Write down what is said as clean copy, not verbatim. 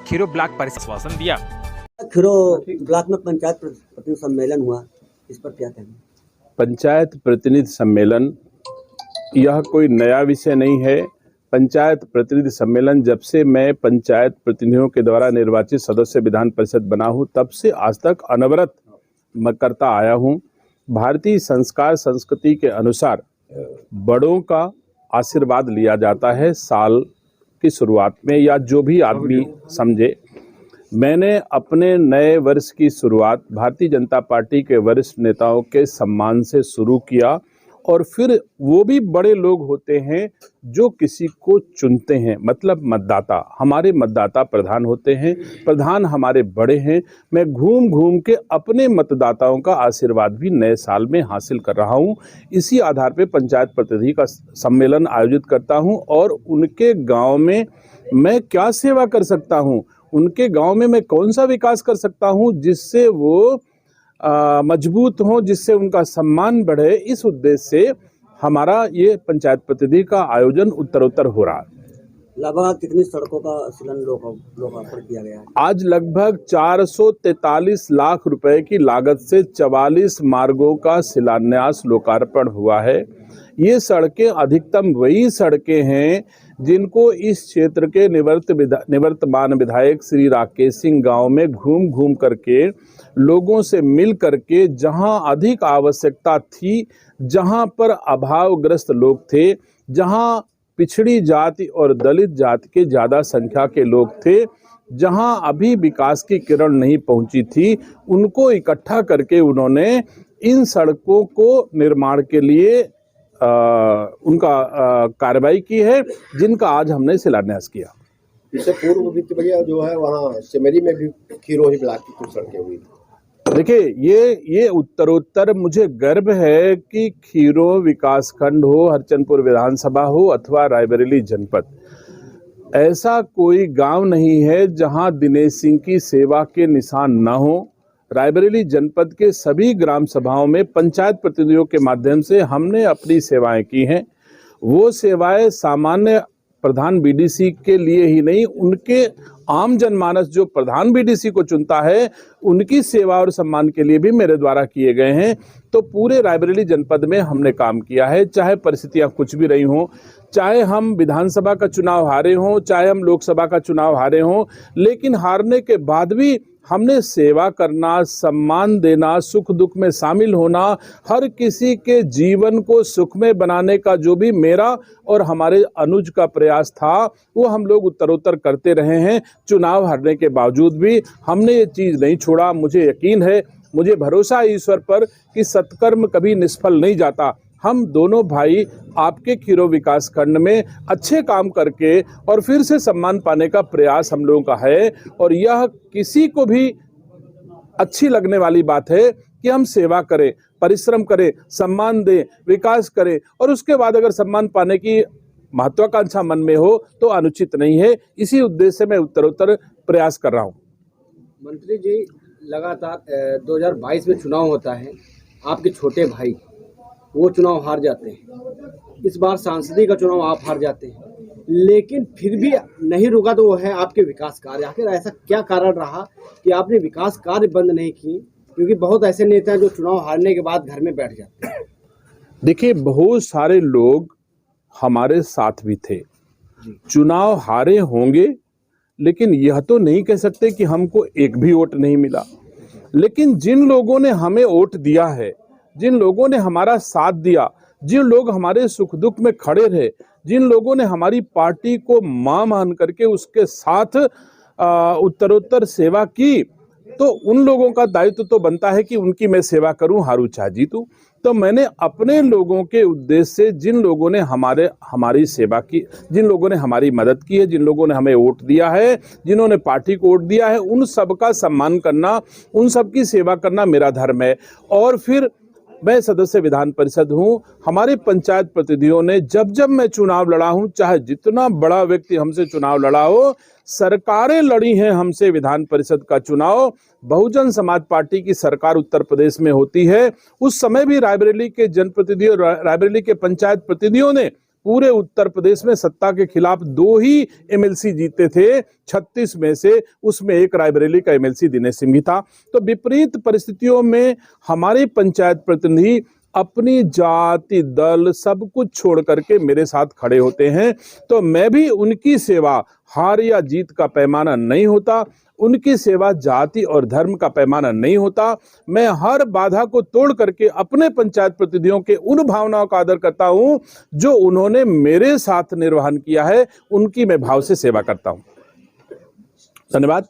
खीरो ब्लॉक पर आश्वासन दिया। खीरो ब्लॉक में पंचायत प्रतिनिधि सम्मेलन हुआ, इस पर क्या कहेंगे? पंचायत प्रतिनिधि सम्मेलन यह कोई नया विषय नहीं है। पंचायत प्रतिनिधि सम्मेलन जब से मैं पंचायत प्रतिनिधियों के द्वारा निर्वाचित सदस्य विधान परिषद बना हूं, तब से आज तक अनवरत मैं करता आया हूं। भारतीय संस्कार संस्कृति के अनुसार बड़ों का आशीर्वाद लिया जाता है साल की शुरुआत में, या जो भी आदमी समझे। मैंने अपने नए वर्ष की शुरुआत भारतीय जनता पार्टी के वरिष्ठ नेताओं के सम्मान से शुरू किया, और फिर वो भी बड़े लोग होते हैं जो किसी को चुनते हैं, मतलब मतदाता। हमारे मतदाता प्रधान होते हैं, प्रधान हमारे बड़े हैं। मैं घूम घूम के अपने मतदाताओं का आशीर्वाद भी नए साल में हासिल कर रहा हूं। इसी आधार पे पंचायत प्रतिनिधि का सम्मेलन आयोजित करता हूं, और उनके गांव में मैं क्या सेवा कर सकता हूं, उनके गांव में मैं कौन सा विकास कर सकता हूं जिससे वो मजबूत हों, जिससे उनका सम्मान बढ़े। इस उद्देश्य से हमारा ये पंचायत प्रतिनिधि का आयोजन उत्तरोत्तर हो रहा है। लगभग कितनी सड़कों का लोकार्पण किया गया है? आज लगभग 443 लाख रुपए की लागत से 44 मार्गों का शिलान्यास लोकार्पण हुआ है। ये सड़कें अधिकतम वही सड़कें हैं जिनको इस क्षेत्र के निवर्तमान विधायक श्री राकेश सिंह गांव में घूम घूम करके लोगों से मिल करके, जहां अधिक आवश्यकता थी, जहां पर अभावग्रस्त लोग थे, जहां पिछड़ी जाति और दलित जाति के ज़्यादा संख्या के लोग थे, जहां अभी विकास की किरण नहीं पहुंची थी, उनको इकट्ठा करके उन्होंने इन सड़कों को निर्माण के लिए उनका कार्रवाई की है, जिनका आज हमने शिलान्यास किया। इससे पूर्व वित्त बढ़िया जो है वहाँ सिमरी में भी खीरो ही ब्लॉक की कुछ सड़कें हुई। देखिए, ये उत्तरोत्तर मुझे गर्व है कि खीरो विकासखंड हो, हरचंदपुर विधानसभा हो अथवा रायबरेली जनपद, ऐसा कोई गांव नहीं है जहां दिनेश सिंह की सेवा के निशान न हो। रायबरेली जनपद के सभी ग्राम सभाओं में पंचायत प्रतिनिधियों के माध्यम से हमने अपनी सेवाएं की हैं। वो सेवाएं सामान्य प्रधान बीडीसी के लिए ही नहीं, उनके आम जनमानस जो प्रधान बीडीसी को चुनता है, उनकी सेवा और सम्मान के लिए भी मेरे द्वारा किए गए हैं। तो पूरे रायबरेली जनपद में हमने काम किया है, चाहे परिस्थितियां कुछ भी रही हों, चाहे हम विधानसभा का चुनाव हारे हों, चाहे हम लोकसभा का चुनाव हारे हों, लेकिन हारने के बाद भी हमने सेवा करना, सम्मान देना, सुख दुख में शामिल होना, हर किसी के जीवन को सुखमय बनाने का जो भी मेरा और हमारे अनुज का प्रयास था, वो हम लोग उत्तरोत्तर करते रहे हैं। चुनाव हारने के बावजूद भी हमने ये चीज़ नहीं छोड़ा। मुझे यकीन है, मुझे भरोसा है ईश्वर पर कि सत्कर्म कभी निष्फल नहीं जाता। हम दोनों भाई आपके खीरो विकास खंड में अच्छे काम करके और फिर से सम्मान पाने का प्रयास हम लोगों का है, और यह किसी को भी अच्छी लगने वाली बात है कि हम सेवा करें, परिश्रम करें, सम्मान दें, विकास करें, और उसके बाद अगर सम्मान पाने की महत्वाकांक्षा मन में हो तो अनुचित नहीं है। इसी उद्देश्य से मैं उत्तरोत्तर प्रयास कर रहा हूँ। मंत्री जी, लगातार 2022 में चुनाव होता है, आपके छोटे भाई वो चुनाव हार जाते हैं, इस बार सांसदी का चुनाव आप हार जाते हैं, लेकिन फिर भी नहीं रुका तो वो है आपके विकास कार्य। आखिर ऐसा क्या कारण रहा कि आपने विकास कार्य बंद नहीं किए? क्योंकि बहुत ऐसे नेता हैं जो चुनाव हारने के बाद घर में बैठ जाते हैं। देखिए, बहुत सारे लोग हमारे साथ भी थे। चुनाव हारे होंगे, लेकिन यह तो नहीं कह सकते कि हमको एक भी वोट नहीं मिला। लेकिन जिन लोगों ने हमें वोट दिया है, जिन लोगों ने हमारा साथ दिया, जिन लोग हमारे सुख दुख में खड़े रहे, जिन लोगों ने हमारी पार्टी को मां मान करके उसके साथ उत्तरोत्तर सेवा की, तो उन लोगों का दायित्व तो बनता है कि उनकी मैं सेवा करूं, हारूं चाहे जीतूं। तो मैंने अपने लोगों के उद्देश्य से, जिन लोगों ने हमारी सेवा की, जिन लोगों ने हमारी मदद की है, जिन लोगों ने हमें वोट दिया है, जिन्होंने पार्टी को वोट दिया है, उन सब का सम्मान करना, उन सब की सेवा करना मेरा धर्म है। और फिर मैं सदस्य विधान परिषद हूँ। हमारे पंचायत प्रतिनिधियों ने जब जब मैं चुनाव लड़ा हूँ, चाहे जितना बड़ा व्यक्ति हमसे चुनाव लड़ा हो, सरकारें लड़ी हैं हमसे विधान परिषद का चुनाव। बहुजन समाज पार्टी की सरकार उत्तर प्रदेश में होती है, उस समय भी रायबरेली के जनप्रतिनिधियों, रायबरेली के पंचायत प्रतिनिधियों ने पूरे उत्तर प्रदेश में सत्ता के खिलाफ 2 ही एमएलसी जीते थे 36 में से, उसमें एक रायबरेली का एमएलसी दिनेश सिंह भी था। तो विपरीत परिस्थितियों में हमारे पंचायत प्रतिनिधि अपनी जाति, दल सब कुछ छोड़ करके मेरे साथ खड़े होते हैं। तो मैं भी उनकी सेवा हार या जीत का पैमाना नहीं होता, उनकी सेवा जाति और धर्म का पैमाना नहीं होता। मैं हर बाधा को तोड़ करके अपने पंचायत प्रतिनिधियों के उन भावनाओं का आदर करता हूं जो उन्होंने मेरे साथ निर्वहन किया है, उनकी मैं भाव से सेवा करता हूं। धन्यवाद।